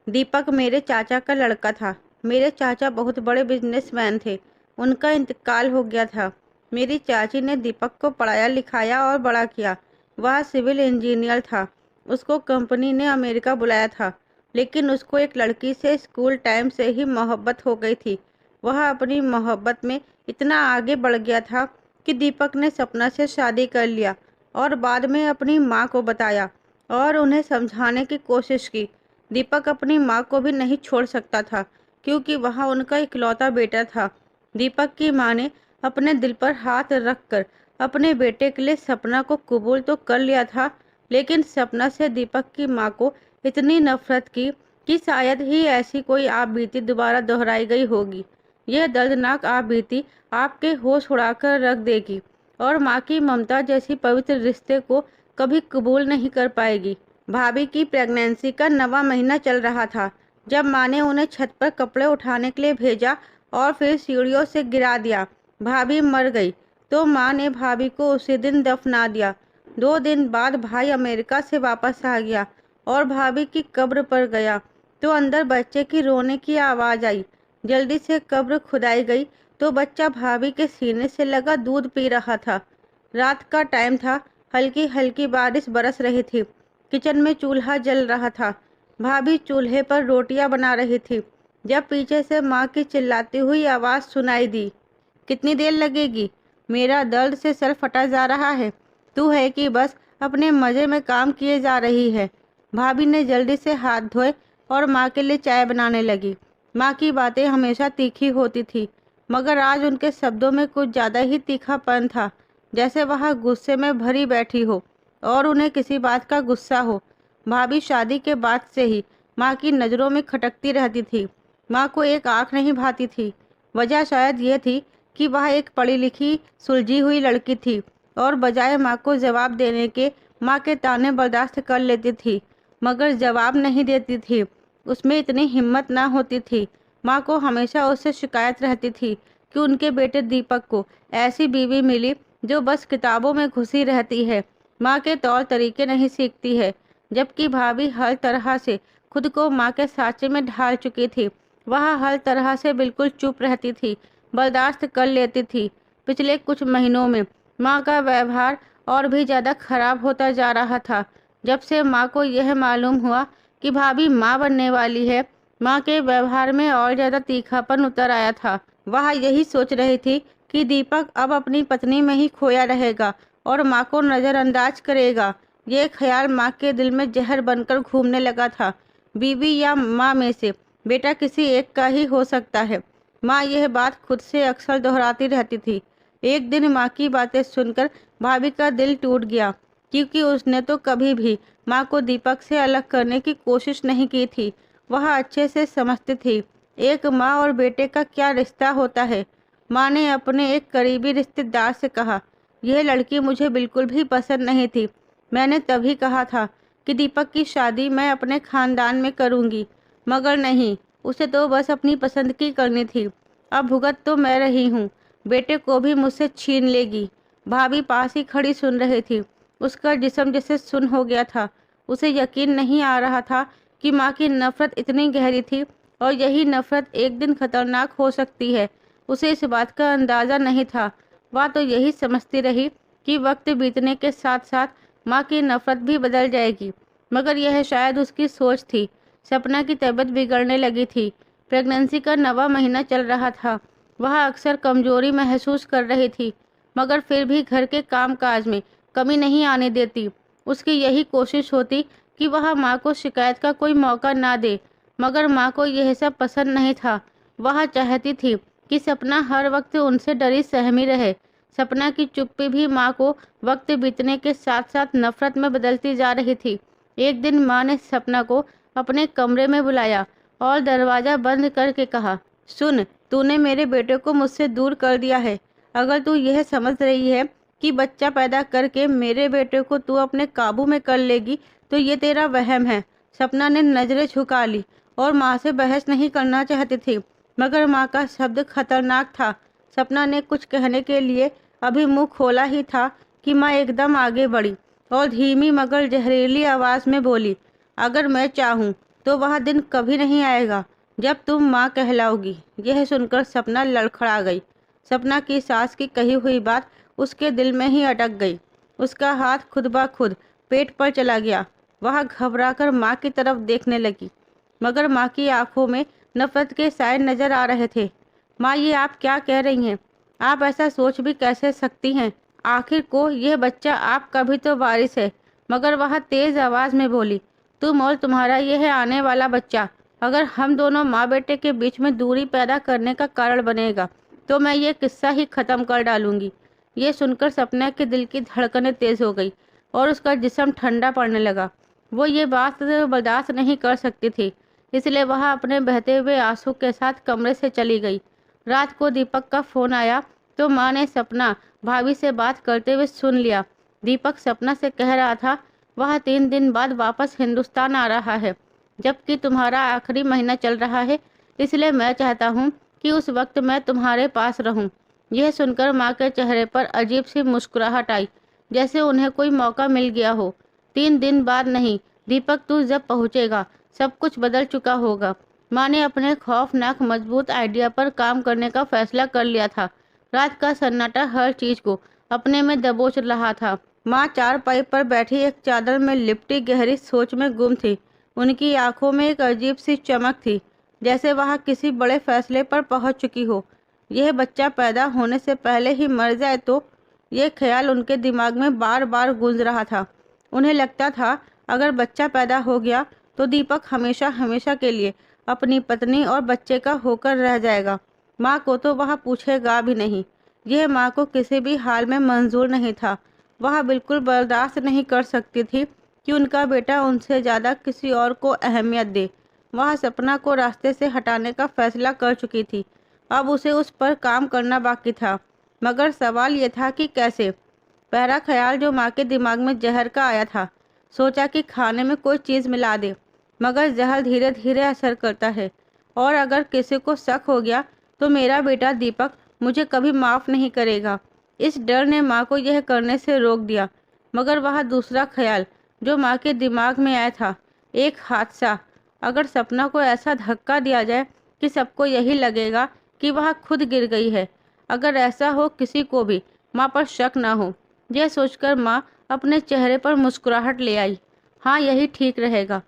दीपक मेरे चाचा का लड़का था। मेरे चाचा बहुत बड़े बिजनेसमैन थे। उनका इंतकाल हो गया था। मेरी चाची ने दीपक को पढ़ाया लिखाया और बड़ा किया। वह सिविल इंजीनियर था। उसको कंपनी ने अमेरिका बुलाया था, लेकिन उसको एक लड़की से स्कूल टाइम से ही मोहब्बत हो गई थी। वह अपनी मोहब्बत में इतना आगे बढ़ गया था कि दीपक ने सपना से शादी कर लिया और बाद में अपनी माँ को बताया और उन्हें समझाने की कोशिश की। दीपक अपनी माँ को भी नहीं छोड़ सकता था, क्योंकि वह उनका इकलौता बेटा था। दीपक की माँ ने अपने दिल पर हाथ रखकर अपने बेटे के लिए सपना को कबूल तो कर लिया था, लेकिन सपना से दीपक की माँ को इतनी नफरत की कि शायद ही ऐसी कोई आप बीती दोबारा दोहराई गई होगी। यह दर्दनाक आप बीती आपके होश उड़ाकर रख देगी और माँ की ममता जैसी पवित्र रिश्ते को कभी कबूल नहीं कर पाएगी। भाभी की प्रेगनेंसी का 9वां महीना चल रहा था जब माँ ने उन्हें छत पर कपड़े उठाने के लिए भेजा और फिर सीढ़ियों से गिरा दिया। भाभी मर गई तो माँ ने भाभी को उसी दिन दफना दिया। 2 दिन बाद भाई अमेरिका से वापस आ गया और भाभी की कब्र पर गया तो अंदर बच्चे की रोने की आवाज़ आई। जल्दी से कब्र खुदाई गई तो बच्चा भाभी के सीने से लगा दूध पी रहा था। रात का टाइम था। हल्की हल्की बारिश बरस रही थी। किचन में चूल्हा जल रहा था। भाभी चूल्हे पर रोटियां बना रही थी जब पीछे से माँ की चिल्लाती हुई आवाज़ सुनाई दी। कितनी देर लगेगी? मेरा दर्द से सर फटा जा रहा है। तू है कि बस अपने मज़े में काम किए जा रही है। भाभी ने जल्दी से हाथ धोए और माँ के लिए चाय बनाने लगी। माँ की बातें हमेशा तीखी होती थी, मगर आज उनके शब्दों में कुछ ज़्यादा ही तीखापन था, जैसे वह गुस्से में भरी बैठी हो और उन्हें किसी बात का गुस्सा हो। भाभी शादी के बाद से ही माँ की नज़रों में खटकती रहती थी। माँ को एक आँख नहीं भाती थी। वजह शायद ये थी कि वह एक पढ़ी लिखी सुलझी हुई लड़की थी और बजाय माँ को जवाब देने के माँ के ताने बर्दाश्त कर लेती थी, मगर जवाब नहीं देती थी। उसमें इतनी हिम्मत ना होती थी। माँ को हमेशा उससे शिकायत रहती थी कि उनके बेटे दीपक को ऐसी बीवी मिली जो बस किताबों में घुसी रहती है, माँ के तौर तरीके नहीं सीखती है। जबकि भाभी हर तरह से खुद को माँ के सांचे में ढाल चुकी थी। वह हर तरह से बिल्कुल चुप रहती थी, बर्दाश्त कर लेती थी। पिछले कुछ महीनों में माँ का व्यवहार और भी ज़्यादा खराब होता जा रहा था। जब से माँ को यह मालूम हुआ कि भाभी माँ बनने वाली है, माँ के व्यवहार में और ज़्यादा तीखापन उतर आया था। वह यही सोच रही थी कि दीपक अब अपनी पत्नी में ही खोया रहेगा और माँ को नज़रअंदाज करेगा। ये ख्याल माँ के दिल में जहर बनकर घूमने लगा था। बीवी या माँ में से बेटा किसी एक का ही हो सकता है। माँ यह बात खुद से अक्सर दोहराती रहती थी। एक दिन माँ की बातें सुनकर भाभी का दिल टूट गया, क्योंकि उसने तो कभी भी माँ को दीपक से अलग करने की कोशिश नहीं की थी। वह अच्छे से समझती थी एक माँ और बेटे का क्या रिश्ता होता है। माँ ने अपने एक करीबी रिश्तेदार से कहा, यह लड़की मुझे बिल्कुल भी पसंद नहीं थी। मैंने तभी कहा था कि दीपक की शादी मैं अपने खानदान में करूँगी, मगर नहीं, उसे तो बस अपनी पसंद की करनी थी। अब भुगत तो मैं रही हूँ, बेटे को भी मुझसे छीन लेगी। भाभी पास ही खड़ी सुन रही थी। उसका जिस्म जैसे सुन्न हो गया था। उसे यकीन नहीं आ रहा था कि माँ की नफरत इतनी गहरी थी और यही नफरत एक दिन खतरनाक हो सकती है। उसे इस बात का अंदाज़ा नहीं था। वह तो यही समझती रही कि वक्त बीतने के साथ साथ माँ की नफरत भी बदल जाएगी, मगर यह शायद उसकी सोच थी। सपना की तबीयत बिगड़ने लगी थी। प्रेगनेंसी का 9वां महीना चल रहा था। वह अक्सर कमजोरी महसूस कर रही थी, मगर फिर भी घर के कामकाज में कमी नहीं आने देती। उसकी यही कोशिश होती कि वह माँ को शिकायत का कोई मौका ना दे, मगर माँ को यह सब पसंद नहीं था। वह चाहती थी कि सपना हर वक्त उनसे डरी सहमी रहे। सपना की चुप्पी भी माँ को वक्त बीतने के साथ साथ नफरत में बदलती जा रही थी। एक दिन माँ ने सपना को अपने कमरे में बुलाया और दरवाज़ा बंद करके कहा, सुन, तूने मेरे बेटे को मुझसे दूर कर दिया है। अगर तू यह समझ रही है कि बच्चा पैदा करके मेरे बेटे को तू अपने काबू में कर लेगी, तो ये तेरा वहम है। सपना ने नज़रें झुका ली और माँ से बहस नहीं करना चाहती थी, मगर माँ का शब्द खतरनाक था। सपना ने कुछ कहने के लिए अभी मुंह खोला ही था कि माँ एकदम आगे बढ़ी और धीमी मगर जहरीली आवाज़ में बोली, अगर मैं चाहूँ तो वह दिन कभी नहीं आएगा जब तुम माँ कहलाओगी। यह सुनकर सपना लड़खड़ा गई। सपना की सास की कही हुई बात उसके दिल में ही अटक गई। उसका हाथ खुद ब खुद पेट पर चला गया। वह घबराकर माँ की तरफ देखने लगी, मगर माँ की आंखों में नफरत के साए नजर आ रहे थे। माँ, ये आप क्या कह रही हैं? आप ऐसा सोच भी कैसे सकती हैं? आखिर को यह बच्चा आपका भी तो वारिस है। मगर वह तेज आवाज में बोली, तुम और तुम्हारा यह आने वाला बच्चा अगर हम दोनों माँ बेटे के बीच में दूरी पैदा करने का कारण बनेगा तो मैं ये किस्सा ही खत्म कर डालूंगी। ये सुनकर सपना के दिल की धड़कनें तेज हो गई और उसका जिस्म ठंडा पड़ने लगा। वो ये बात बर्दाश्त नहीं कर सकती थी, इसलिए वह अपने बहते हुए आंसू के साथ कमरे से चली गई। रात को दीपक का फोन आया तो माँ ने सपना भाभी से बात करते हुए सुन लिया। दीपक सपना से कह रहा था वह 3 दिन बाद वापस हिंदुस्तान आ रहा है, जबकि तुम्हारा आखिरी महीना चल रहा है, इसलिए मैं चाहता हूँ कि उस वक्त मैं तुम्हारे पास रहूं। यह सुनकर माँ के चेहरे पर अजीब सी मुस्कुराहट आई, जैसे उन्हें कोई मौका मिल गया हो। 3 दिन बाद नहीं दीपक, तू जब पहुँचेगा सब कुछ बदल चुका होगा। माँ ने अपने खौफनाक मजबूत आइडिया पर काम करने का फैसला कर लिया था। रात का सन्नाटा हर चीज को अपने में दबोच रहा था। माँ चारपाई पर बैठी एक चादर में लिपटी गहरी सोच में गुम थी। उनकी आंखों में एक अजीब सी चमक थी, जैसे वह किसी बड़े फैसले पर पहुंच चुकी हो। यह बच्चा पैदा होने से पहले ही मर जाए तो ये ख्याल उनके दिमाग में बार बार गूंज रहा था। उन्हें लगता था अगर बच्चा पैदा हो गया तो दीपक हमेशा हमेशा के लिए अपनी पत्नी और बच्चे का होकर रह जाएगा। माँ को तो वह पूछेगा भी नहीं। यह माँ को किसी भी हाल में मंजूर नहीं था। वह बिल्कुल बर्दाश्त नहीं कर सकती थी कि उनका बेटा उनसे ज़्यादा किसी और को अहमियत दे। वह सपना को रास्ते से हटाने का फैसला कर चुकी थी। अब उसे उस पर काम करना बाकी था, मगर सवाल ये था कि कैसे। पहला ख्याल जो माँ के दिमाग में जहर का आया था, सोचा कि खाने में कोई चीज़ मिला दे, मगर जहर धीरे धीरे असर करता है और अगर किसी को शक हो गया तो मेरा बेटा दीपक मुझे कभी माफ़ नहीं करेगा। इस डर ने माँ को यह करने से रोक दिया। मगर वह दूसरा ख्याल जो माँ के दिमाग में आया था, एक हादसा। अगर सपना को ऐसा धक्का दिया जाए कि सबको यही लगेगा कि वह खुद गिर गई है, अगर ऐसा हो किसी को भी माँ पर शक ना हो। यह सोचकर माँ अपने चेहरे पर मुस्कुराहट ले आई। हाँ, यही ठीक रहेगा।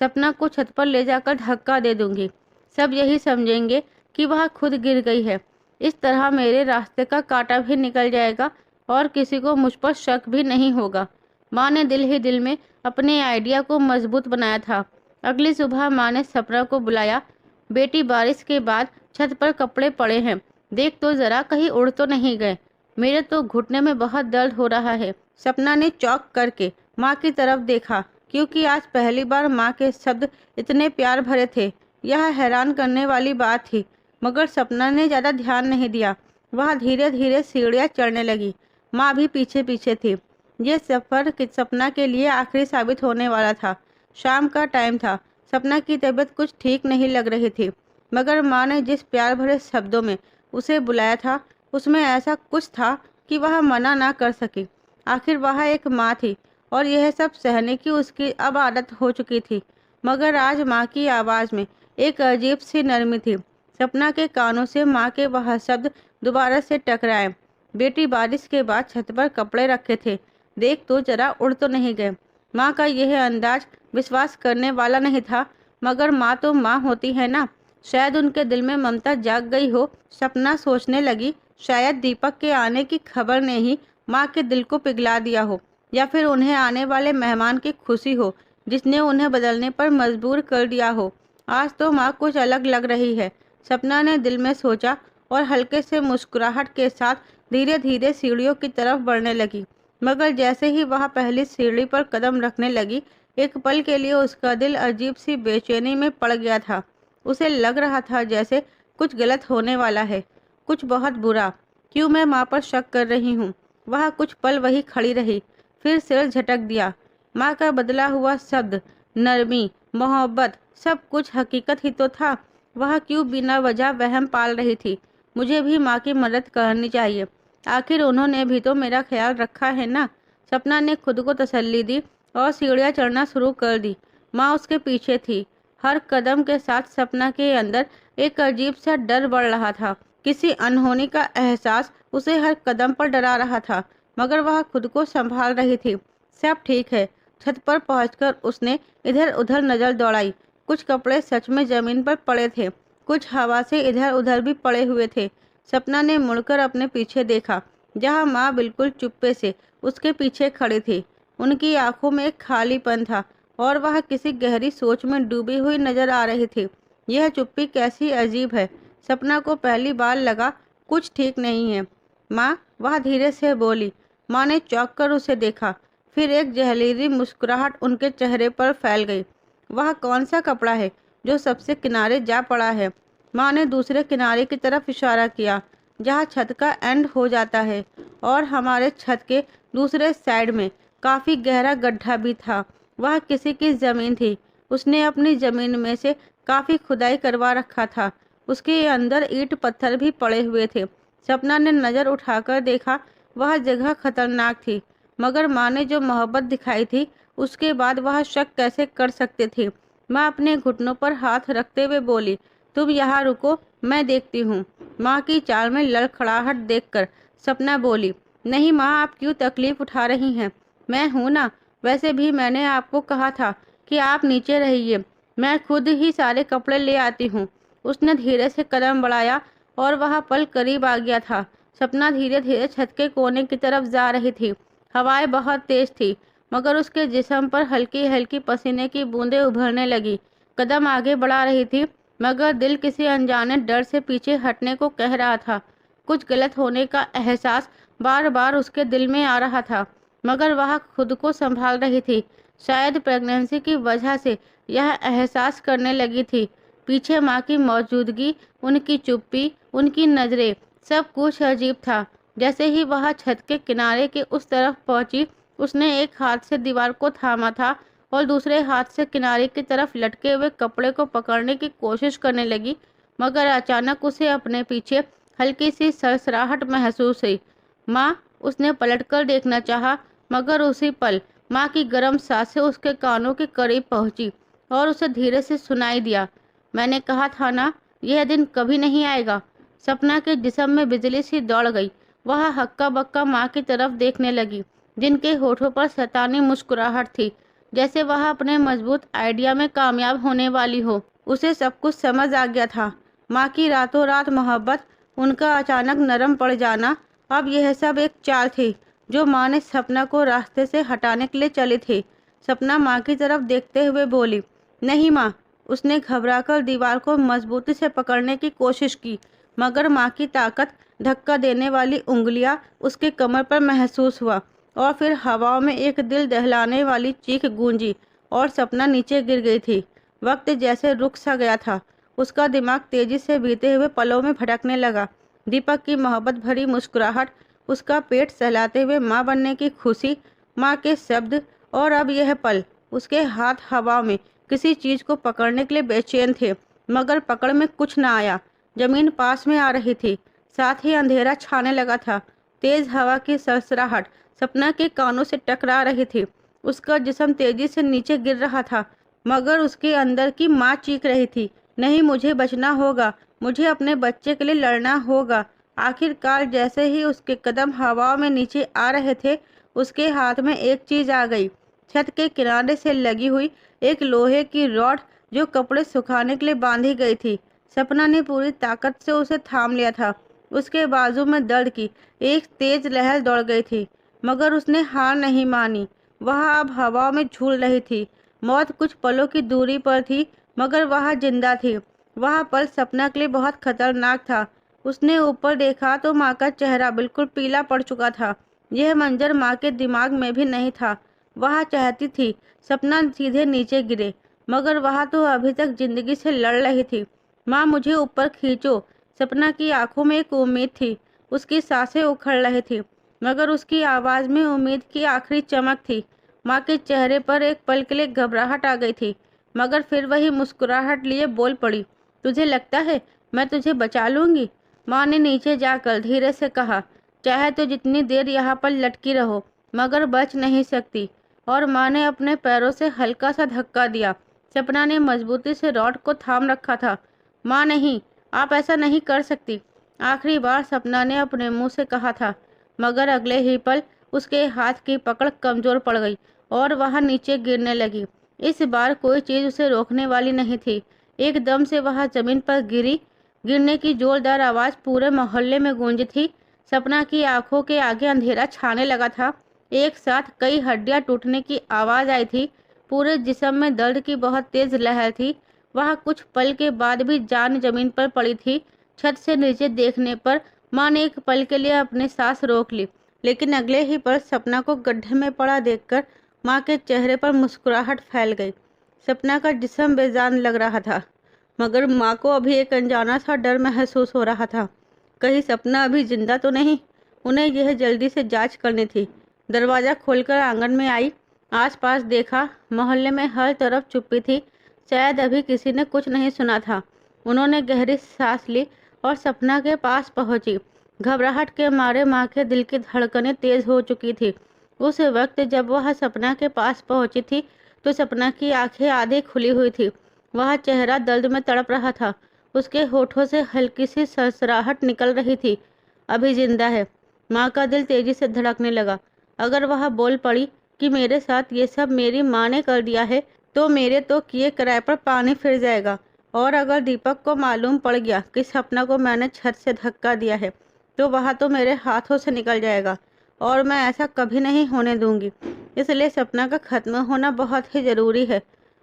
सपना को छत पर ले जाकर धक्का दे दूंगी। सब यही समझेंगे कि वह खुद गिर गई है। इस तरह मेरे रास्ते का कांटा भी निकल जाएगा और किसी को मुझ पर शक भी नहीं होगा। माँ ने दिल ही दिल में अपने आइडिया को मजबूत बनाया था। अगली सुबह माँ ने सपना को बुलाया। बेटी, बारिश के बाद छत पर कपड़े पड़े हैं, देख तो जरा कहीं उड़ तो नहीं गए। मेरे तो घुटने में बहुत दर्द हो रहा है। सपना ने चौंक करके माँ की तरफ देखा, क्योंकि आज पहली बार माँ के शब्द इतने प्यार भरे थे। यह हैरान करने वाली बात थी, मगर सपना ने ज़्यादा ध्यान नहीं दिया। वह धीरे धीरे सीढ़ियाँ चढ़ने लगी। माँ भी पीछे पीछे थी। ये सफ़र सपना के लिए आखिरी साबित होने वाला था। शाम का टाइम था। सपना की तबीयत कुछ ठीक नहीं लग रही थी, मगर माँ ने जिस प्यार भरे शब्दों में उसे बुलाया था, उसमें ऐसा कुछ था कि वह मना ना कर सकी। आखिर वह एक माँ थी और यह सब सहने की उसकी अब आदत हो चुकी थी। मगर आज माँ की आवाज़ में एक अजीब सी नरमी थी। सपना के कानों से माँ के वह शब्द दोबारा से टकराए। बेटी, बारिश के बाद छत पर कपड़े रखे थे, देख तो जरा उड़ तो नहीं गए। माँ का यह अंदाज विश्वास करने वाला नहीं था, मगर माँ तो माँ होती है ना। शायद उनके दिल में ममता जाग गई हो। सपना सोचने लगी, शायद दीपक के आने की खबर ने ही माँ के दिल को पिघला दिया हो, या फिर उन्हें आने वाले मेहमान की खुशी हो जिसने उन्हें बदलने पर मजबूर कर दिया हो। आज तो माँ कुछ अलग लग रही है, सपना ने दिल में सोचा और हल्के से मुस्कुराहट के साथ धीरे धीरे सीढ़ियों की तरफ बढ़ने लगी। मगर जैसे ही वह पहली सीढ़ी पर कदम रखने लगी, एक पल के लिए उसका दिल अजीब सी बेचैनी में पड़ गया था। उसे लग रहा था जैसे कुछ गलत होने वाला है, कुछ बहुत बुरा। क्यों मैं माँ पर शक कर रही हूँ? वह कुछ पल वही खड़ी रही, फिर सिर झटक दिया। माँ का बदला हुआ शब्द, नरमी, मोहब्बत, सब कुछ हकीकत ही तो था। वह क्यों बिना वजह वहम पाल रही थी? मुझे भी माँ की मदद करनी चाहिए, आखिर उन्होंने भी तो मेरा ख्याल रखा है ना। सपना ने खुद को तसल्ली दी और सीढ़ियाँ चढ़ना शुरू कर दी। माँ उसके पीछे थी, हर कदम के साथ सपना के अंदर एक अजीब सा डर बढ़ रहा था। किसी अनहोनी का एहसास उसे हर कदम पर डरा रहा था, मगर वह खुद को संभाल रही थी। सब ठीक है। छत पर पहुंचकर उसने इधर उधर नजर दौड़ाई। कुछ कपड़े सच में जमीन पर पड़े थे, कुछ हवा से इधर उधर भी पड़े हुए थे। सपना ने मुड़कर अपने पीछे देखा, जहां माँ बिल्कुल चुप्पे से उसके पीछे खड़ी थी। उनकी आंखों में एक खालीपन था और वह किसी गहरी सोच में डूबी हुई नजर आ रही थी। यह चुप्पी कैसी अजीब है। सपना को पहली बार लगा कुछ ठीक नहीं है। माँ, वह धीरे से बोली। माँ ने चौंक कर उसे देखा, फिर एक जहरीली मुस्कुराहट उनके चेहरे पर फैल गई। वह कौन सा कपड़ा है जो सबसे किनारे जा पड़ा है? माँ ने दूसरे किनारे की तरफ इशारा किया, जहाँ छत का एंड हो जाता है, और हमारे छत के दूसरे साइड में काफी गहरा गड्ढा भी था। वह किसी की जमीन थी। उसने अपनी जमीन में से काफी खुदाई करवा रखा था। उसके अंदर ईंट पत्थर भी पड़े हुए थे। सपना ने नजर उठाकर देखा, वह जगह खतरनाक थी, मगर माँ ने जो मोहब्बत दिखाई थी, उसके बाद वह शक कैसे कर सकती थी। माँ अपने घुटनों पर हाथ रखते हुए बोली, तुम यहाँ रुको, मैं देखती हूँ। माँ की चाल में लड़खड़ाहट देखकर सपना बोली, नहीं माँ, आप क्यों तकलीफ उठा रही हैं? मैं हूं ना। वैसे भी मैंने आपको कहा था कि आप नीचे रहिए, मैं खुद ही सारे कपड़े ले आती हूँ। उसने धीरे से कदम बढ़ाया और वह पल करीब आ गया था। सपना धीरे धीरे छत के कोने की तरफ जा रही थी। हवाएं बहुत तेज थी, मगर उसके जिस्म पर हल्की हल्की पसीने की बूंदें उभरने लगी। कदम आगे बढ़ा रही थी, मगर दिल किसी अनजाने डर से पीछे हटने को कह रहा था। कुछ गलत होने का एहसास बार बार उसके दिल में आ रहा था, मगर वह खुद को संभाल रही थी। शायद प्रेगनेंसी की वजह से यह एहसास करने लगी थी। पीछे माँ की मौजूदगी, उनकी चुप्पी, उनकी नजरें, सब कुछ अजीब था। जैसे ही वह छत के किनारे के उस तरफ पहुंची, उसने एक हाथ से दीवार को थामा था और दूसरे हाथ से किनारे की तरफ लटके हुए कपड़े को पकड़ने की कोशिश करने लगी, मगर अचानक उसे अपने पीछे हल्की सी सरसराहट महसूस हुई। माँ, उसने पलटकर देखना चाहा, मगर उसी पल माँ की गर्म सांसें उसके कानों के करीब पहुंची और उसे धीरे से सुनाई दिया, मैंने कहा था ना, यह दिन कभी नहीं आएगा। सपना के जिस्म में बिजली सी दौड़ गई। वह हक्का बक्का माँ की तरफ देखने लगी, जिनके होठों पर शैतानी मुस्कुराहट थी, जैसे वह अपने मजबूत आइडिया में कामयाब होने वाली हो। उसे सब कुछ समझ आ गया था। माँ की रातों रात मोहब्बत, उनका अचानक नरम पड़ जाना, अब यह सब एक चाल थी जो माँ ने सपना को रास्ते से हटाने के लिए चली थी। सपना माँ की तरफ देखते हुए बोली, नहीं माँ। उसने घबराकर दीवार को मजबूती से पकड़ने की कोशिश की, मगर माँ की ताकत, धक्का देने वाली उंगलियां उसके कमर पर महसूस हुआ, और फिर हवाओं में एक दिल दहलाने वाली चीख गूंजी और सपना नीचे गिर गई थी। वक्त जैसे रुक सा गया था। उसका दिमाग तेजी से बीते हुए पलों में भटकने लगा। दीपक की मोहब्बत भरी मुस्कुराहट, उसका पेट सहलाते हुए माँ बनने की खुशी, माँ के शब्द, और अब यह पल। उसके हाथ हवा में किसी चीज को पकड़ने के लिए बेचैन थे, मगर पकड़ में कुछ न आया। जमीन पास में आ रही थी, साथ ही अंधेरा छाने लगा था। तेज हवा की सरसराहट सपना के कानों से टकरा रही थी। उसका जिस्म तेजी से नीचे गिर रहा था, मगर उसके अंदर की माँ चीख रही थी, नहीं, मुझे बचना होगा, मुझे अपने बच्चे के लिए लड़ना होगा। आखिरकार जैसे ही उसके कदम हवा में नीचे आ रहे थे, उसके हाथ में एक चीज आ गई। छत के किनारे से लगी हुई एक लोहे की रॉड, जो कपड़े सुखाने के लिए बांधी गई थी। सपना ने पूरी ताकत से उसे थाम लिया था। उसके बाजू में दर्द की एक तेज लहर दौड़ गई थी, मगर उसने हार नहीं मानी। वह अब हवा में झूल रही थी। मौत कुछ पलों की दूरी पर थी, मगर वह जिंदा थी। वह पल सपना के लिए बहुत खतरनाक था। उसने ऊपर देखा तो माँ का चेहरा बिल्कुल पीला पड़ चुका था। यह मंजर माँ के दिमाग में भी नहीं था। वह चाहती थी सपना सीधे नीचे गिरे, मगर वह तो अभी तक जिंदगी से लड़ रही थी। माँ, मुझे ऊपर खींचो। सपना की आंखों में एक उम्मीद थी। उसकी सांसें उखड़ रही थी, मगर उसकी आवाज में उम्मीद की आखिरी चमक थी। माँ के चेहरे पर एक पल के लिए घबराहट आ गई थी, मगर फिर वही मुस्कुराहट लिए बोल पड़ी, तुझे लगता है मैं तुझे बचा लूंगी? माँ ने नीचे जाकर धीरे से कहा, चाहे तो जितनी देर यहाँ पर लटकी रहो, मगर बच नहीं सकती। और माँ ने अपने पैरों से हल्का सा धक्का दिया। सपना ने मजबूती से रॉड को थाम रखा था। माँ नहीं, आप ऐसा नहीं कर सकती, आखिरी बार सपना ने अपने मुंह से कहा था, मगर अगले ही पल उसके हाथ की पकड़ कमजोर पड़ गई और वह नीचे गिरने लगी। इस बार कोई चीज उसे रोकने वाली नहीं थी। एकदम से वह जमीन पर गिरी। गिरने की जोरदार आवाज पूरे मोहल्ले में गूंजी थी। सपना की आंखों के आगे अंधेरा छाने लगा था। एक साथ कई हड्डियां टूटने की आवाज आई थी। पूरे जिस्म में दर्द की बहुत तेज लहर थी। वह कुछ पल के बाद भी जान जमीन पर पड़ी थी। छत से नीचे देखने पर माँ ने एक पल के लिए अपनी सांस रोक ली, लेकिन अगले ही पल सपना को गड्ढे में पड़ा देखकर माँ के चेहरे पर मुस्कुराहट फैल गई। सपना का जिस्म बेजान लग रहा था, मगर माँ को अभी एक अनजाना सा डर महसूस हो रहा था। कहीं सपना अभी जिंदा तो नहीं? उन्हें यह जल्दी से जांच करनी थी। दरवाज़ा खोलकर आंगन में आई। आसपास देखा, मोहल्ले में हर तरफ चुप्पी थी। शायद अभी किसी ने कुछ नहीं सुना था। उन्होंने गहरी सांस ली और सपना के पास पहुंची। घबराहट के मारे माँ के दिल की धड़कनें तेज हो चुकी थी। उस वक्त जब वह सपना के पास पहुंची थी तो सपना की आंखें आधी खुली हुई थी। वह चेहरा दर्द में तड़प रहा था। उसके होठों से हल्की सी सरसराहट निकल रही थी। अभी जिंदा है। माँ का दिल तेजी से धड़कने लगा। अगर वह बोल पड़ी कि मेरे साथ ये सब मेरी माँ ने कर दिया है, तो मेरे तो किए किराए पर पानी फिर जाएगा। और अगर दीपक को मालूम पड़ गया कि सपना को मैंने छत से धक्का दिया है, तो वह तो मेरे हाथों से निकल जाएगा और मैं ऐसा कभी नहीं होने दूंगी। इसलिए सपना का खत्म होना बहुत ही जरूरी है।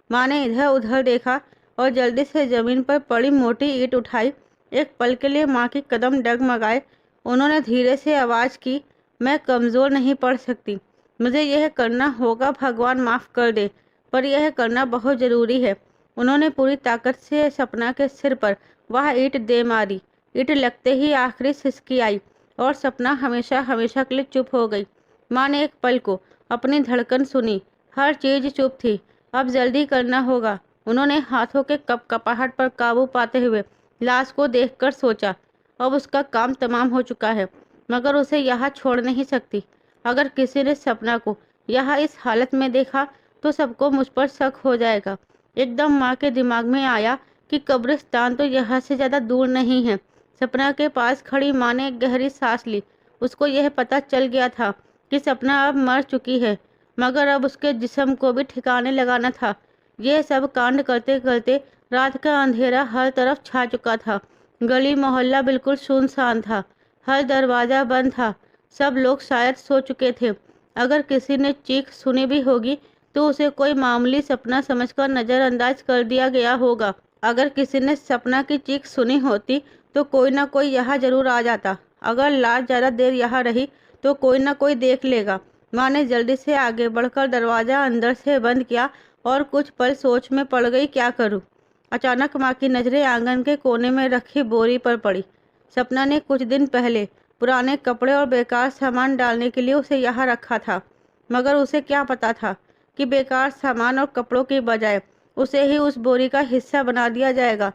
माँ ने इधर उधर देखा और जल्दी से जमीन पर पड़ी मोटी ईंट उठाई। एक पल के लिए माँ के कदम डगमगाए। उन्होंने धीरे से आवाज की, मैं कमजोर नहीं पड़ सकती, मुझे यह करना होगा, भगवान माफ कर दे, पर यह करना बहुत जरूरी है। उन्होंने पूरी ताकत से सपना के सिर पर वह ईंट दे मारी। ईंट लगते ही आखिरी सिसकी आई और सपना हमेशा हमेशा के लिए चुप हो गई। माँ ने एक पल को अपनी धड़कन सुनी। हर चीज चुप थी। अब जल्दी करना होगा। उन्होंने हाथों के कपकपाहट पर काबू पाते हुए लाश को देखकर सोचा, अब उसका काम तमाम हो चुका है, मगर उसे यहाँ छोड़ नहीं सकती। अगर किसी ने सपना को यहाँ इस हालत में देखा तो सबको मुझ पर शक हो जाएगा। एकदम माँ के दिमाग में आया कि कब्रिस्तान तो यहाँ से ज्यादा दूर नहीं है। सपना के पास खड़ी माँ ने एक गहरी सांस ली। उसको यह पता चल गया था कि सपना अब मर चुकी है, मगर अब उसके जिस्म को भी ठिकाने लगाना था। यह सब कांड करते करते रात का अंधेरा हर तरफ छा चुका था। गली मोहल्ला बिल्कुल सुनसान था। हर दरवाजा बंद था। सब लोग शायद सो चुके थे। अगर किसी ने चीख सुनी भी होगी तो उसे कोई मामूली सपना समझकर नजरअंदाज कर दिया गया होगा। अगर किसी ने सपना की चीख सुनी होती तो कोई ना कोई यहाँ जरूर आ जाता। अगर लाश ज्यादा देर यहाँ रही तो कोई ना कोई देख लेगा। माँ ने जल्दी से आगे बढ़कर दरवाजा अंदर से बंद किया और कुछ पल सोच में पड़ गई, क्या करूं। अचानक माँ की नजरें आंगन के कोने में रखी बोरी पर पड़ी। सपना ने कुछ दिन पहले पुराने कपड़े और बेकार सामान डालने के लिए उसे यहाँ रखा था, मगर उसे क्या पता था कि बेकार सामान और कपड़ों की बजाय उसे ही उस बोरी का हिस्सा बना दिया जाएगा।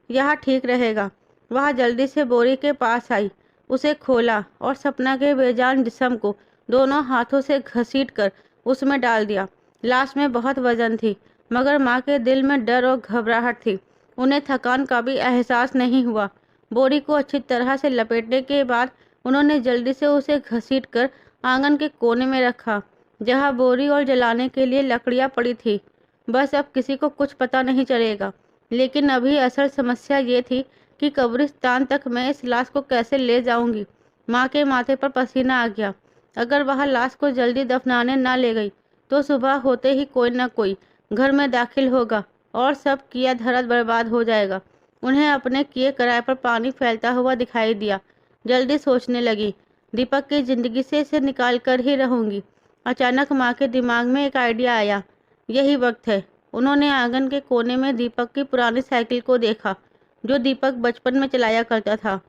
यह ठीक रहेगा। वह जल्दी से बोरी के पास आई, उसे खोला और सपना के बेजान जिस्म को दोनों हाथों से घसीटकर उसमें डाल दिया। लाश में बहुत वजन थी, मगर माँ के दिल में डर और घबराहट थी। उन्हें थकान का भी एहसास नहीं हुआ। बोरी को अच्छी तरह से लपेटने के बाद उन्होंने जल्दी से उसे घसीटकर आंगन के कोने में रखा, जहाँ बोरी और जलाने के लिए लकड़ियाँ पड़ी थी। बस अब किसी को कुछ पता नहीं चलेगा। लेकिन अभी असल समस्या ये थी कि कब्रिस्तान तक मैं इस लाश को कैसे ले जाऊंगी। माँ के माथे पर पसीना आ गया। अगर वह लाश को जल्दी दफनाने ना ले गई तो सुबह होते ही कोई न कोई घर में दाखिल होगा और सब किया धरा बर्बाद हो जाएगा। उन्हें अपने किए किराए पर पानी फैलता हुआ दिखाई दिया। जल्दी सोचने लगी, दीपक की जिंदगी से इसे निकाल कर ही रहूंगी। अचानक माँ के दिमाग में एक आइडिया आया। यही वक्त है। उन्होंने आंगन के कोने में दीपक की पुरानी साइकिल को देखा, जो दीपक बचपन में चलाया करता था।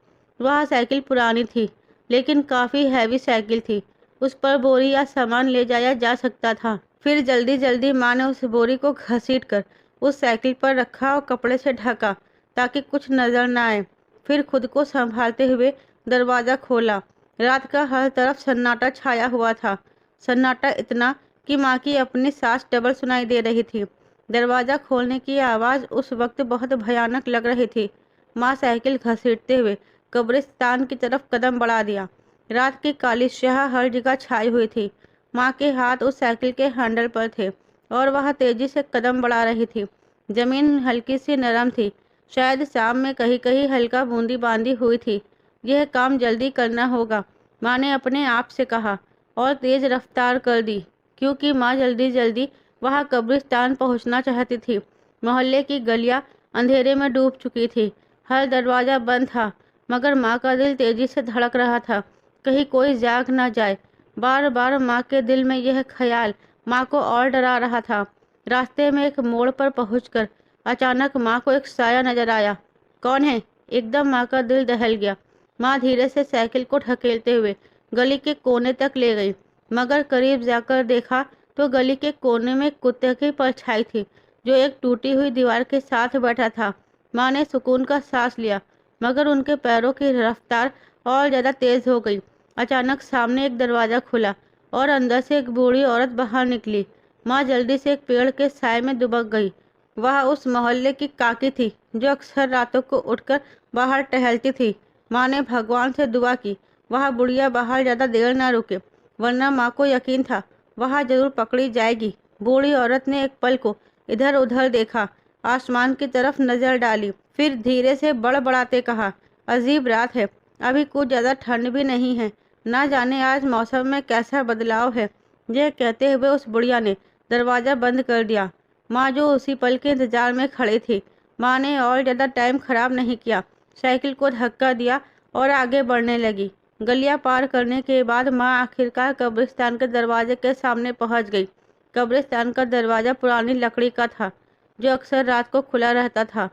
वह साइकिल पुरानी थी, लेकिन काफी हैवी साइकिल थी। उस पर बोरी या सामान ले जाया जा सकता था। फिर जल्दी जल्दी माँ ने उस बोरी को घसीटकर उस साइकिल पर रखा और कपड़े से ढका ताकि कुछ नजर न आए। फिर खुद को संभालते हुए दरवाजा खोला। रात का हर तरफ सन्नाटा छाया हुआ था। सन्नाटा इतना कि माँ की अपनी सांस डबल सुनाई दे रही थी। दरवाज़ा खोलने की आवाज़ उस वक्त बहुत भयानक लग रही थी। माँ साइकिल घसीटते हुए कब्रिस्तान की तरफ कदम बढ़ा दिया। रात की काली स्याह हर जगह छाई हुई थी। माँ के हाथ उस साइकिल के हैंडल पर थे और वह तेजी से कदम बढ़ा रही थी। जमीन हल्की सी नरम थी, शायद शाम में कहीं कहीं हल्का बूंदी बांदी हुई थी। यह काम जल्दी करना होगा, माँ ने अपने आप से कहा और तेज रफ्तार कर दी, क्योंकि माँ जल्दी जल्दी वहां कब्रिस्तान पहुंचना चाहती थी। मोहल्ले की गलियां अंधेरे में डूब चुकी थी। हर दरवाजा बंद था, मगर माँ का दिल तेजी से धड़क रहा था, कहीं कोई जाग न जाए। बार बार माँ के दिल में यह ख्याल माँ को और डरा रहा था। रास्ते में एक मोड़ पर पहुंचकर अचानक माँ को एक साया नजर आया। कौन है? एकदम माँ का दिल दहल गया। माँ धीरे से साइकिल को ढकेलते हुए गली के कोने तक ले गई, मगर करीब जाकर देखा तो गली के कोने में कुत्ते की परछाई थी, जो एक टूटी हुई दीवार के साथ बैठा था। माँ ने सुकून का सांस लिया, मगर उनके पैरों की रफ्तार और ज्यादा तेज हो गई। अचानक सामने एक दरवाजा खुला और अंदर से एक बूढ़ी औरत बाहर निकली। माँ जल्दी से एक पेड़ के साए में दुबक गई। वह उस मोहल्ले की काकी थी, जो अक्सर रातों को उठकर बाहर टहलती थी। माँ ने भगवान से दुआ की वह बुढ़िया बाहर ज्यादा देर न रुके, वरना माँ को यकीन था वह जरूर पकड़ी जाएगी। बूढ़ी औरत ने एक पल को इधर उधर देखा, आसमान की तरफ नजर डाली, फिर धीरे से बड़बड़ाते कहा, अजीब रात है, अभी कुछ ज्यादा ठंड भी नहीं है, ना जाने आज मौसम में कैसा बदलाव है। यह कहते हुए उस बुढ़िया ने दरवाजा बंद कर दिया। माँ जो उसी पल के इंतजार में खड़ी थी, माँ ने और ज्यादा टाइम खराब नहीं किया, साइकिल को धक्का दिया और आगे बढ़ने लगी। गलियां पार करने के बाद माँ आखिरकार कब्रिस्तान के दरवाजे के सामने पहुंच गई। कब्रिस्तान का दरवाजा पुरानी लकड़ी का था, जो अक्सर रात को खुला रहता था।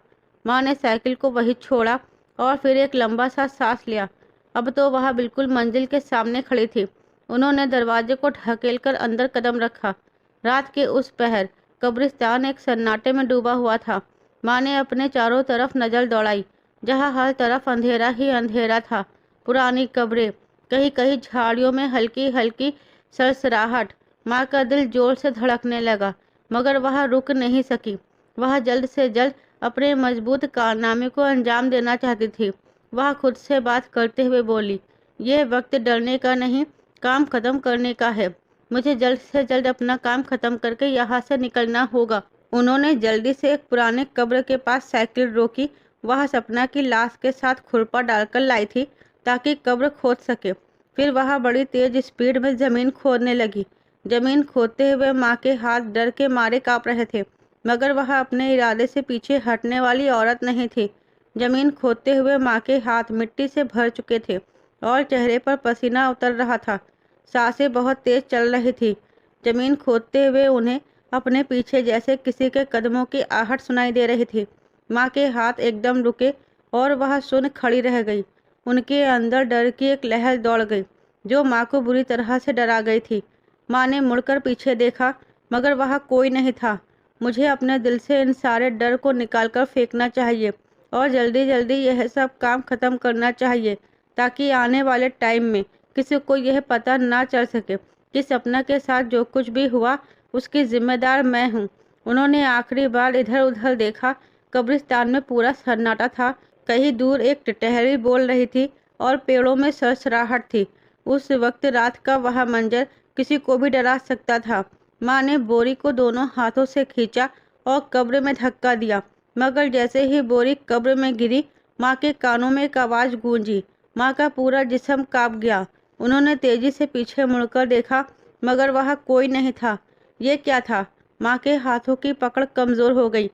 माँ ने साइकिल को वहीं छोड़ा और फिर एक लंबा सा सांस लिया। अब तो वह बिल्कुल मंजिल के सामने खड़ी थी। उन्होंने दरवाजे को ढकेलकर अंदर कदम रखा। रात के उस पहर कब्रिस्तान एक सन्नाटे में डूबा हुआ था। माँ ने अपने चारों तरफ नजर दौड़ाई, जहाँ हर तरफ अंधेरा ही अंधेरा था। पुरानी कब्रें, कहीं कहीं झाड़ियों में हल्की हल्की सरसराहट। माँ का दिल जोर से धड़कने लगा, मगर वह रुक नहीं सकी। वह जल्द से जल्द अपने मजबूत कारनामे को अंजाम देना चाहती थी। वह खुद से बात करते हुए बोली, यह वक्त डरने का नहीं, काम खत्म करने का है। मुझे जल्द से जल्द अपना काम खत्म करके यहाँ से निकलना होगा। उन्होंने जल्दी से एक पुराने कब्र के पास साइकिल रोकी। वह सपना की लाश के साथ खुरपा डालकर लाई थी, ताकि कब्र खोद सके। फिर वह बड़ी तेज स्पीड में जमीन खोदने लगी। जमीन खोदते हुए माँ के हाथ डर के मारे कांप रहे थे, मगर वह अपने इरादे से पीछे हटने वाली औरत नहीं थी। जमीन खोदते हुए माँ के हाथ मिट्टी से भर चुके थे और चेहरे पर पसीना उतर रहा था। सांसें बहुत तेज चल रही थी। जमीन खोदते हुए उन्हें अपने पीछे जैसे किसी के कदमों की आहट सुनाई दे रही थी। माँ के हाथ एकदम रुके और वह सुन खड़ी रह गई। उनके अंदर डर की एक लहर दौड़ गई, जो माँ को बुरी तरह से डरा गई थी। माँ ने मुड़कर पीछे देखा, मगर वहाँ कोई नहीं था। मुझे अपने दिल से इन सारे डर को निकालकर फेंकना चाहिए और जल्दी जल्दी यह सब काम खत्म करना चाहिए, ताकि आने वाले टाइम में किसी को यह पता ना चल सके कि सपना के साथ जो कुछ भी हुआ उसकी जिम्मेदार मैं हूँ। उन्होंने आखिरी बार इधर उधर देखा। कब्रिस्तान में पूरा सन्नाटा था। कहीं दूर एक टिटहरी बोल रही थी और पेड़ों में सरसराहट थी। उस वक्त रात का वह मंजर किसी को भी डरा सकता था। माँ ने बोरी को दोनों हाथों से खींचा और कब्र में धक्का दिया, मगर जैसे ही बोरी कब्र में गिरी, माँ के कानों में एक आवाज गूंजी। माँ का पूरा जिस्म कांप गया। उन्होंने तेजी से पीछे मुड़कर देखा, मगर वहाँ कोई नहीं था। ये क्या था? माँ के हाथों की पकड़ कमजोर हो गई।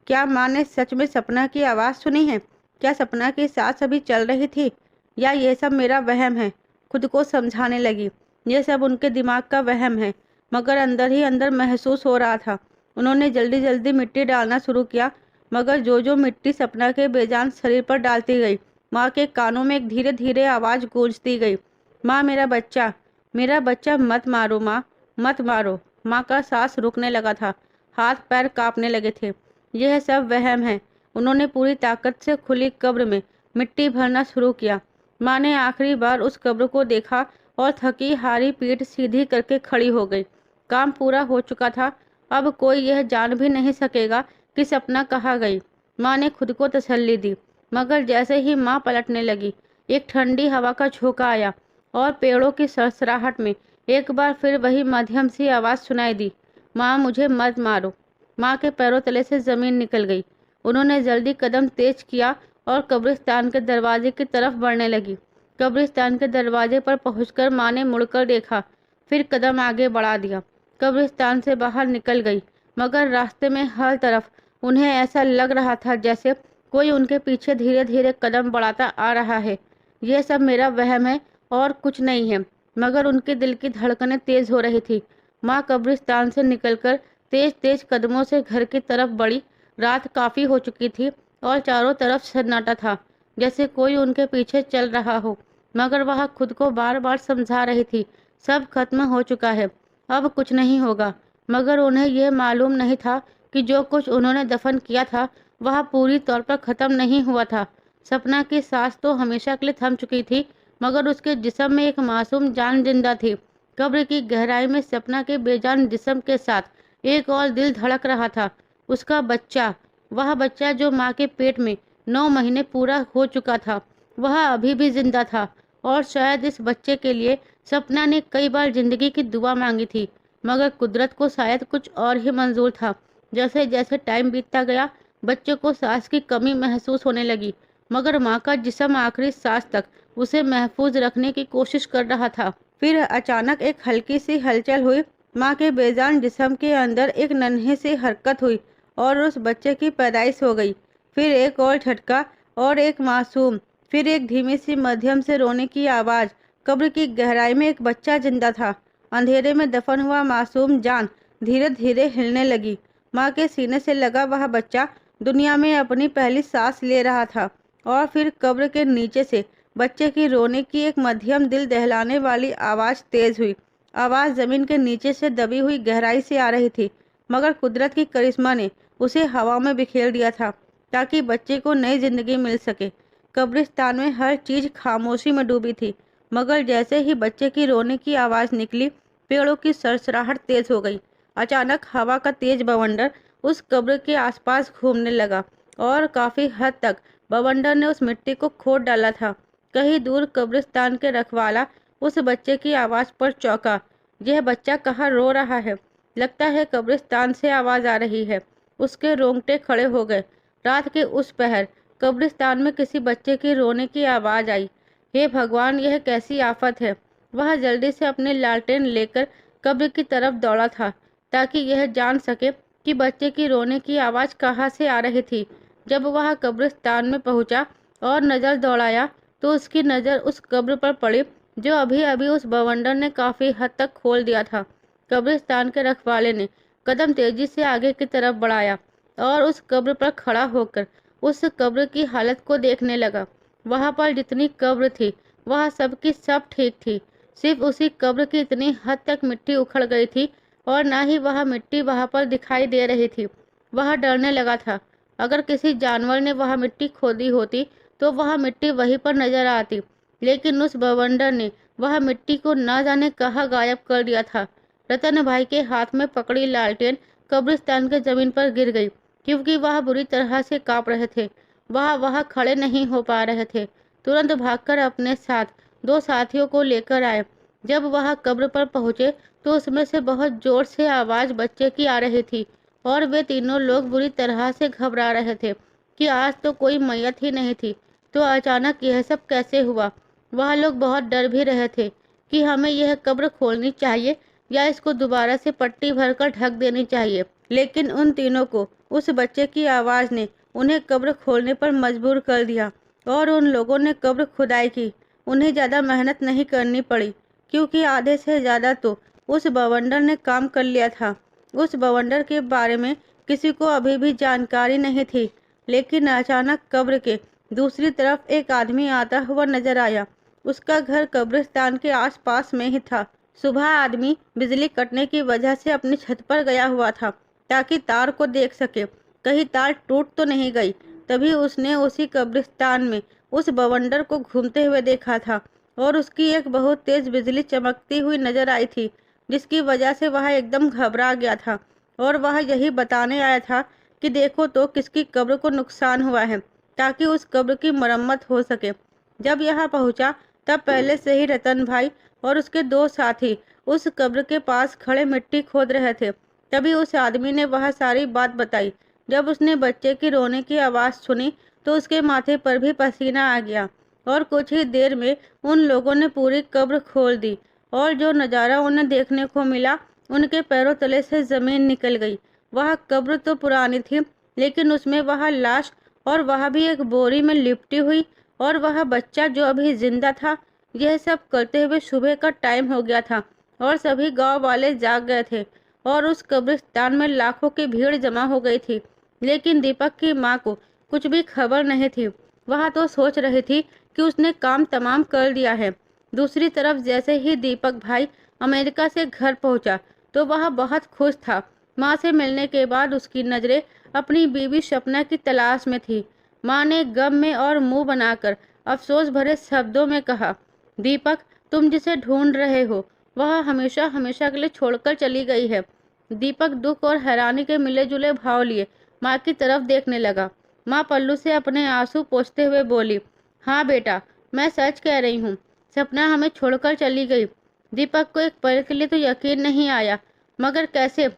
क्या माँ ने सच में सपना की आवाज़ सुनी है? क्या सपना की सांस अभी चल रही थी, या ये सब मेरा वहम है? खुद को समझाने लगी, ये सब उनके दिमाग का वहम है, मगर अंदर ही अंदर महसूस हो रहा था। उन्होंने जल्दी जल्दी मिट्टी डालना शुरू किया, मगर जो जो मिट्टी सपना के बेजान शरीर पर डालती गई, माँ के कानों में एक धीरे धीरे आवाज़ गूंजती गई, माँ मेरा बच्चा मत मारो माँ, मत मारो। माँ का सांस रुकने लगा था, हाथ पैर कांपने लगे थे। यह सब वहम है। उन्होंने पूरी ताकत से खुली कब्र में मिट्टी भरना शुरू किया। माँ ने आखिरी बार उस कब्र को देखा और थकी हारी पीठ सीधी करके खड़ी हो गई। काम पूरा हो चुका था। अब कोई यह जान भी नहीं सकेगा कि सपना कहाँ गई। माँ ने खुद को तसल्ली दी, मगर जैसे ही माँ पलटने लगी, एक ठंडी हवा का झोंका आया और पेड़ों की सरसराहट में एक बार फिर वही मध्यम सी आवाज़ सुनाई दी, माँ मुझे मत मारो। माँ के पैरों तले से जमीन निकल गई। उन्होंने जल्दी कदम तेज किया और कब्रिस्तान के दरवाजे की तरफ बढ़ने लगी। कब्रिस्तान के दरवाजे पर पहुंचकर माँ ने मुड़कर देखा, फिर कदम आगे बढ़ा दिया। कब्रिस्तान से बाहर निकल गई, मगर रास्ते में हर तरफ उन्हें ऐसा लग रहा था जैसे कोई उनके पीछे धीरे धीरे कदम बढ़ाता आ रहा है। यह सब मेरा वहम है और कुछ नहीं है, मगर उनके दिल की धड़कनें तेज हो रही थी। माँ कब्रिस्तान से निकलकर तेज तेज कदमों से घर की तरफ बढ़ी। रात काफी हो चुकी थी और चारों तरफ सन्नाटा था, जैसे कोई उनके पीछे चल रहा हो, मगर वह खुद को बार बार समझा रही थी, सब खत्म हो चुका है, अब कुछ नहीं होगा। मगर उन्हें यह मालूम नहीं था कि जो कुछ उन्होंने दफन किया था वह पूरी तौर पर खत्म नहीं हुआ था। सपना की सांस तो हमेशा के लिए थम चुकी थी, मगर उसके जिस्म में एक मासूम जान जिंदा थी। कब्र की गहराई में सपना के बेजान जिस्म के साथ एक और दिल धड़क रहा था, उसका बच्चा। वह बच्चा जो माँ के पेट में 9 महीने पूरा हो चुका था, वह अभी भी जिंदा था। और शायद इस बच्चे के लिए सपना ने कई बार जिंदगी की दुआ मांगी थी, मगर कुदरत को शायद कुछ और ही मंजूर था। जैसे जैसे टाइम बीतता गया, बच्चे को सांस की कमी महसूस होने लगी, मगर माँ का जिस्म आखिरी सांस तक उसे महफूज रखने की कोशिश कर रहा था। फिर अचानक एक हल्की सी हलचल हुई। माँ के बेजान जिस्म के अंदर एक नन्ही सी हरकत हुई और उस बच्चे की पैदाइश हो गई। फिर एक और झटका और एक मासूम, फिर एक धीमी सी मध्यम से रोने की आवाज़। कब्र की गहराई में एक बच्चा जिंदा था। अंधेरे में दफन हुआ मासूम जान धीरे धीरे हिलने लगी। माँ के सीने से लगा वह बच्चा दुनिया में अपनी पहली सांस ले रहा था। और फिर कब्र के नीचे से बच्चे की रोने की एक मध्यम दिल दहलाने वाली आवाज़ तेज हुई। आवाज़ जमीन के नीचे से दबी हुई गहराई से आ रही थी, मगर कुदरत की करिश्मा ने उसे हवा में बिखेर दिया था ताकि बच्चे को नई जिंदगी मिल सके। कब्रिस्तान में हर चीज खामोशी में डूबी थी, मगर जैसे ही बच्चे की रोने की आवाज़ निकली, पेड़ों की सरसराहट तेज हो गई। अचानक हवा का तेज बवंडर उस कब्र के आसपास घूमने लगा और काफी हद तक बवंडर ने उस मिट्टी को खोद डाला था। कहीं दूर कब्रिस्तान के रखवाला उस बच्चे की आवाज़ पर चौंका। यह बच्चा कहाँ रो रहा है? लगता है कब्रिस्तान से आवाज़ आ रही है। उसके रोंगटे खड़े हो गए। रात के उस पहर कब्रिस्तान में किसी बच्चे की रोने की आवाज़ आई। हे भगवान, यह कैसी आफत है। वह जल्दी से अपनी लालटेन लेकर कब्र की तरफ दौड़ा था ताकि यह जान सके कि बच्चे की रोने की आवाज़ कहाँ से आ रही थी। जब वह कब्रिस्तान में पहुंचा और नज़र दौड़ाया तो उसकी नज़र उस कब्र पर पड़ी जो अभी अभी उस बवंडर ने काफ़ी हद तक खोल दिया था। कब्रिस्तान के रखवाले ने कदम तेजी से आगे की तरफ बढ़ाया और उस कब्र पर खड़ा होकर उस कब्र की हालत को देखने लगा। वहाँ पर जितनी कब्र थी वह सब की सब ठीक थी। सिर्फ उसी कब्र की इतनी हद तक मिट्टी उखड़ गई थी और ना ही वह मिट्टी वहाँ पर दिखाई दे रही थी। वह डरने लगा था। अगर किसी जानवर ने वह मिट्टी खोदी होती तो वह मिट्टी वहीं पर नजर आती, लेकिन उस बवंडर ने वह मिट्टी को न जाने कहाँ गायब कर दिया था। रतन भाई के हाथ में पकड़ी लालटेन कब्रिस्तान के जमीन पर गिर गई, क्योंकि वह बुरी तरह से कांप रहे थे। वह खड़े नहीं हो पा रहे थे। तुरंत भागकर अपने साथ 2 साथियों को लेकर आए। जब वह कब्र पर पहुंचे तो उसमें से बहुत जोर से आवाज़ बच्चे की आ रही थी और वे तीनों लोग बुरी तरह से घबरा रहे थे कि आज तो कोई मैयत ही नहीं थी, तो अचानक यह सब कैसे हुआ। वह लोग बहुत डर भी रहे थे कि हमें यह कब्र खोलनी चाहिए या इसको दोबारा से पट्टी भरकर ढक देनी चाहिए। लेकिन उन तीनों को उस बच्चे की आवाज़ ने उन्हें कब्र खोलने पर मजबूर कर दिया और उन लोगों ने कब्र खुदाई की। उन्हें ज़्यादा मेहनत नहीं करनी पड़ी, क्योंकि आधे से ज़्यादा तो उस बवंडर ने काम कर लिया था। उस बवंडर के बारे में किसी को अभी भी जानकारी नहीं थी। लेकिन अचानक कब्र के दूसरी तरफ एक आदमी आता हुआ नजर आया। उसका घर कब्रिस्तान के आसपास में ही था। सुबह आदमी बिजली कटने की वजह से अपनी छत पर गया हुआ था ताकि तार को देख सके, कहीं तार टूट तो नहीं गई। तभी उसने उसी कब्रिस्तान में उस बवंडर को घूमते हुए देखा था और उसकी एक बहुत तेज बिजली चमकती हुई नजर आई थी, जिसकी वजह से वह एकदम घबरा गया था और वह यही बताने आया था कि देखो तो किसकी कब्र को नुकसान हुआ है, ताकि उस कब्र की मरम्मत हो सके। जब यहाँ पहुंचा तब पहले से ही रतन भाई और उसके दो साथी उस कब्र के पास खड़े मिट्टी खोद रहे थे। तभी उस आदमी ने वह सारी बात बताई। जब उसने बच्चे की रोने की आवाज़ सुनी तो उसके माथे पर भी पसीना आ गया और कुछ ही देर में उन लोगों ने पूरी कब्र खोल दी और जो नज़ारा उन्हें देखने को मिला, उनके पैरों तले से ज़मीन निकल गई। वह कब्र तो पुरानी थी, लेकिन उसमें वह लाश और वह भी एक बोरी में लिपटी हुई और वह बच्चा जो अभी जिंदा था। यह सब करते हुए सुबह का टाइम हो गया था और सभी गांव वाले जाग गए थे और उस कब्रिस्तान में लाखों की भीड़ जमा हो गई थी। लेकिन दीपक की माँ को कुछ भी खबर नहीं थी। वह तो सोच रही थी कि उसने काम तमाम कर दिया है। दूसरी तरफ जैसे ही दीपक भाई अमेरिका से घर पहुंचा तो वह बहुत खुश था। माँ से मिलने के बाद उसकी नज़रें अपनी बीवी सपना की तलाश में थी। माँ ने गम में और मुंह बनाकर अफसोस भरे शब्दों में कहा, दीपक, तुम जिसे ढूंढ रहे हो वह हमेशा हमेशा के लिए छोड़कर चली गई है। दीपक दुख और हैरानी के मिले जुले भाव लिए माँ की तरफ देखने लगा। माँ पल्लू से अपने आंसू पोंछते हुए बोली, हाँ बेटा, मैं सच कह रही हूँ, सपना हमें छोड़कर चली गई। दीपक को एक पल के लिए तो यकीन नहीं आया, मगर कैसे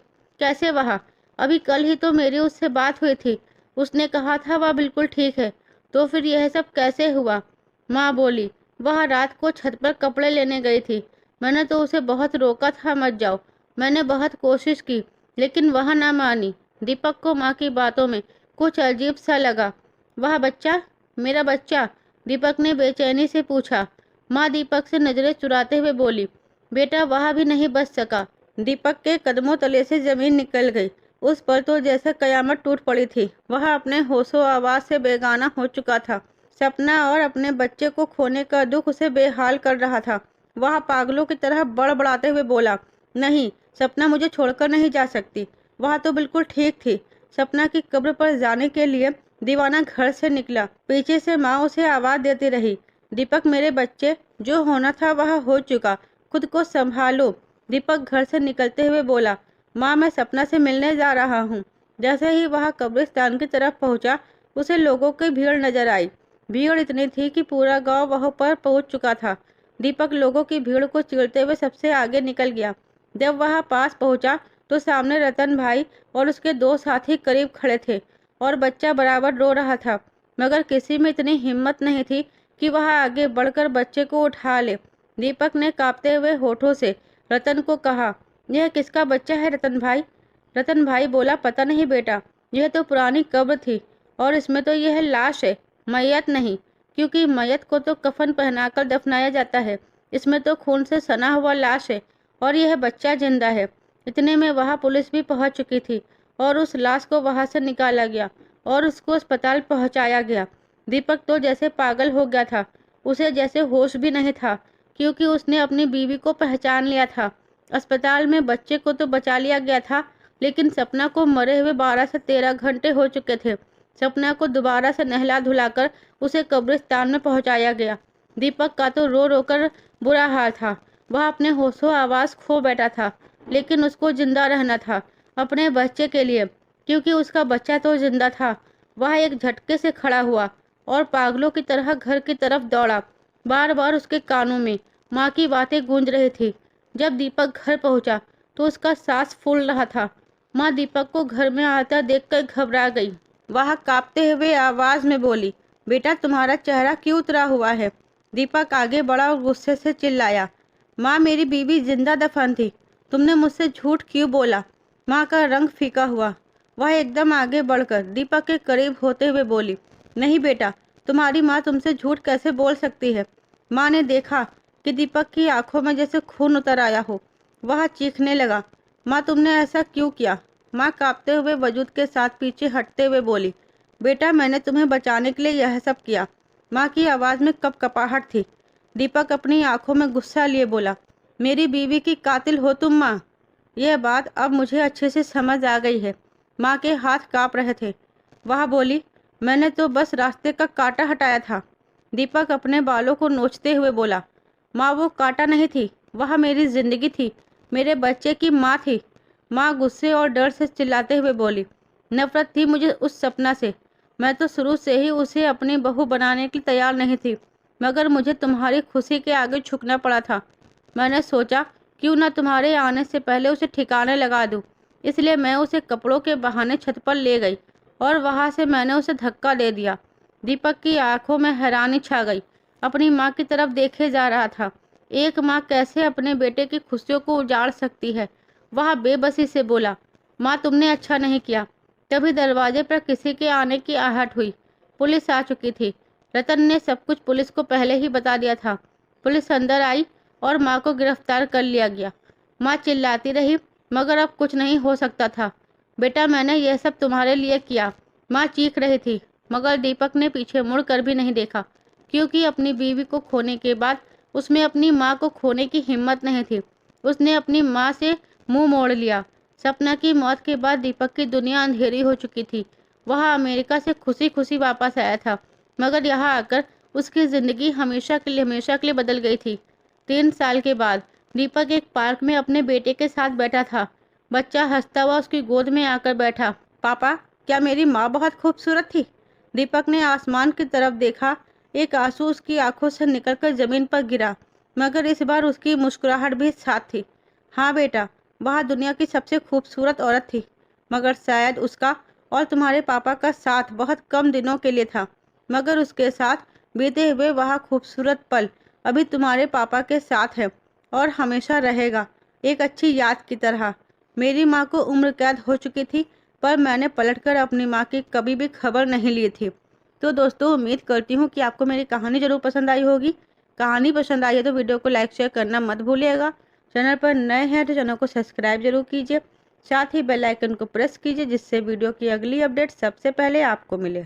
कैसे वह अभी कल ही तो मेरी उससे बात हुई थी, उसने कहा था वह बिल्कुल ठीक है, तो फिर यह सब कैसे हुआ। माँ बोली, वह रात को छत पर कपड़े लेने गई थी, मैंने तो उसे बहुत रोका था मत जाओ, मैंने बहुत कोशिश की लेकिन वह ना मानी। दीपक को माँ की बातों में कुछ अजीब सा लगा। वह बच्चा, मेरा बच्चा? दीपक ने बेचैनी से पूछा। माँ दीपक से नजरें चुराते हुए बोली, बेटा वह भी नहीं बच सका। दीपक के कदमों तले से जमीन निकल गई। उस पर तो जैसे कयामत टूट पड़ी थी। वह अपने होशो आवाज से बेगाना हो चुका था। सपना और अपने बच्चे को खोने का दुख उसे बेहाल कर रहा था। वह पागलों की तरह बड़बड़ाते हुए बोला, नहीं, सपना मुझे छोड़कर नहीं जा सकती। वह तो बिल्कुल ठीक थी। सपना की कब्र पर जाने के लिए दीवाना घर से निकला। पीछे से माँ उसे आवाज देती रही, दीपक मेरे बच्चे, जो होना था वह हो चुका, खुद को संभालो। दीपक घर से निकलते हुए बोला, माँ मैं सपना से मिलने जा रहा हूँ। जैसे ही वह कब्रिस्तान की तरफ पहुँचा उसे लोगों की भीड़ नजर आई। भीड़ इतनी थी कि पूरा गांव वहाँ पर पहुँच चुका था। दीपक लोगों की भीड़ को चीरते हुए सबसे आगे निकल गया। जब वह पास पहुँचा तो सामने रतन भाई और उसके दो साथी करीब खड़े थे और बच्चा बराबर रो रहा था, मगर किसी में इतनी हिम्मत नहीं थी कि वह आगे बढ़कर बच्चे को उठा ले। दीपक ने कांपते हुए होठों से रतन को कहा, यह किसका बच्चा है रतन भाई? रतन भाई बोला, पता नहीं बेटा, यह तो पुरानी कब्र थी और इसमें तो यह लाश है, मैयत नहीं, क्योंकि मैयत को तो कफन पहनाकर दफनाया जाता है। इसमें तो खून से सना हुआ लाश है और यह बच्चा जिंदा है। इतने में वहाँ पुलिस भी पहुँच चुकी थी और उस लाश को वहाँ से निकाला गया और उसको अस्पताल पहुँचाया गया। दीपक तो जैसे पागल हो गया था, उसे जैसे होश भी नहीं था, क्योंकि उसने अपनी बीवी को पहचान लिया था। अस्पताल में बच्चे को तो बचा लिया गया था, लेकिन सपना को मरे हुए 12 से 13 घंटे हो चुके थे। सपना को दोबारा से नहला धुलाकर उसे कब्रिस्तान में पहुंचाया गया। दीपक का तो रो रो कर बुरा हाल था। वह अपने होशो आवाज खो बैठा था, लेकिन उसको जिंदा रहना था अपने बच्चे के लिए, क्योंकि उसका बच्चा तो जिंदा था। वह एक झटके से खड़ा हुआ और पागलों की तरह घर की तरफ दौड़ा। बार बार उसके कानों में माँ की बातें गूंज रही थी। जब दीपक घर पहुंचा तो उसका सांस फूल रहा था। माँ दीपक को घर में आता देखकर घबरा गई। वह कांपते हुए आवाज में बोली, बेटा तुम्हारा चेहरा क्यों उतरा हुआ है? दीपक आगे बढ़ा और गुस्से से चिल्लाया, माँ मेरी बीवी जिंदा दफन थी, तुमने मुझसे झूठ क्यों बोला? माँ का रंग फीका हुआ। वह एकदम आगे बढ़कर दीपक के करीब होते हुए बोली, नहीं बेटा, तुम्हारी माँ तुमसे झूठ कैसे बोल सकती है? माँ ने देखा कि दीपक की आंखों में जैसे खून उतर आया हो। वह चीखने लगा, माँ तुमने ऐसा क्यों किया? माँ कांपते हुए वजूद के साथ पीछे हटते हुए बोली, बेटा मैंने तुम्हें बचाने के लिए यह सब किया। माँ की आवाज़ में कपकपाहट थी। दीपक अपनी आंखों में गुस्सा लिए बोला, मेरी बीवी की कातिल हो तुम माँ? यह बात अब मुझे अच्छे से समझ आ गई है। माँ के हाथ कांप रहे थे। वह बोली, मैंने तो बस रास्ते का कांटा हटाया था। दीपक अपने बालों को नोचते हुए बोला, माँ वो कांटा नहीं थी, वह मेरी जिंदगी थी, मेरे बच्चे की माँ थी। माँ गुस्से और डर से चिल्लाते हुए बोली। नफरत थी मुझे उस सपना से। मैं तो शुरू से ही उसे अपनी बहू बनाने के लिए तैयार नहीं थी, मगर मुझे तुम्हारी खुशी के आगे झुकना पड़ा था। मैंने सोचा क्यों ना तुम्हारे आने से पहले उसे ठिकाने लगा दूं। इसलिए मैं उसे कपड़ों के बहाने छत पर ले गई और वहां से मैंने उसे धक्का दे दिया। दीपक की आंखों में हैरानी छा गई। अपनी माँ की तरफ देखे जा रहा था। एक माँ कैसे अपने बेटे की खुशियों को उजाड़ सकती है। वह बेबसी से बोला, माँ तुमने अच्छा नहीं किया। तभी दरवाजे पर किसी के आने की आहट हुई। पुलिस आ चुकी थी। रतन ने सब कुछ पुलिस को पहले ही बता दिया था। पुलिस अंदर आई और माँ को गिरफ्तार कर लिया गया। माँ चिल्लाती रही, मगर अब कुछ नहीं हो सकता था। बेटा मैंने यह सब तुम्हारे लिए किया। माँ चीख रही थी, मगर दीपक ने पीछे मुड़कर भी नहीं देखा, क्योंकि अपनी बीवी को खोने के बाद उसमें अपनी माँ को खोने की हिम्मत नहीं थी। उसने अपनी माँ से मुंह मोड़ लिया। सपना की मौत के बाद दीपक की दुनिया अंधेरी हो चुकी थी। वह अमेरिका से खुशी खुशी वापस आया था, मगर यहाँ आकर उसकी जिंदगी हमेशा के लिए बदल गई थी। 3 साल के बाद दीपक एक पार्क में अपने बेटे के साथ बैठा था। बच्चा हंसता हुआ उसकी गोद में आकर बैठा। पापा, क्या मेरी माँ बहुत खूबसूरत थी? दीपक ने आसमान की तरफ देखा। एक आंसू उसकी आंखों से निकलकर जमीन पर गिरा, मगर इस बार उसकी मुस्कुराहट भी साथ थी। हाँ बेटा, वह दुनिया की सबसे खूबसूरत औरत थी, मगर शायद उसका और तुम्हारे पापा का साथ बहुत कम दिनों के लिए था। मगर उसके साथ बीते हुए वह खूबसूरत पल अभी तुम्हारे पापा के साथ है और हमेशा रहेगा, एक अच्छी याद की तरह। मेरी माँ को उम्र कैद हो चुकी थी, पर मैंने पलटकर अपनी माँ की कभी भी खबर नहीं ली थी। तो दोस्तों, उम्मीद करती हूँ कि आपको मेरी कहानी जरूर पसंद आई होगी। कहानी पसंद आई है तो वीडियो को लाइक शेयर करना मत भूलिएगा। चैनल पर नए हैं तो चैनल को सब्सक्राइब जरूर कीजिए। साथ ही बेल आइकन को प्रेस कीजिए, जिससे वीडियो की अगली अपडेट सबसे पहले आपको मिले।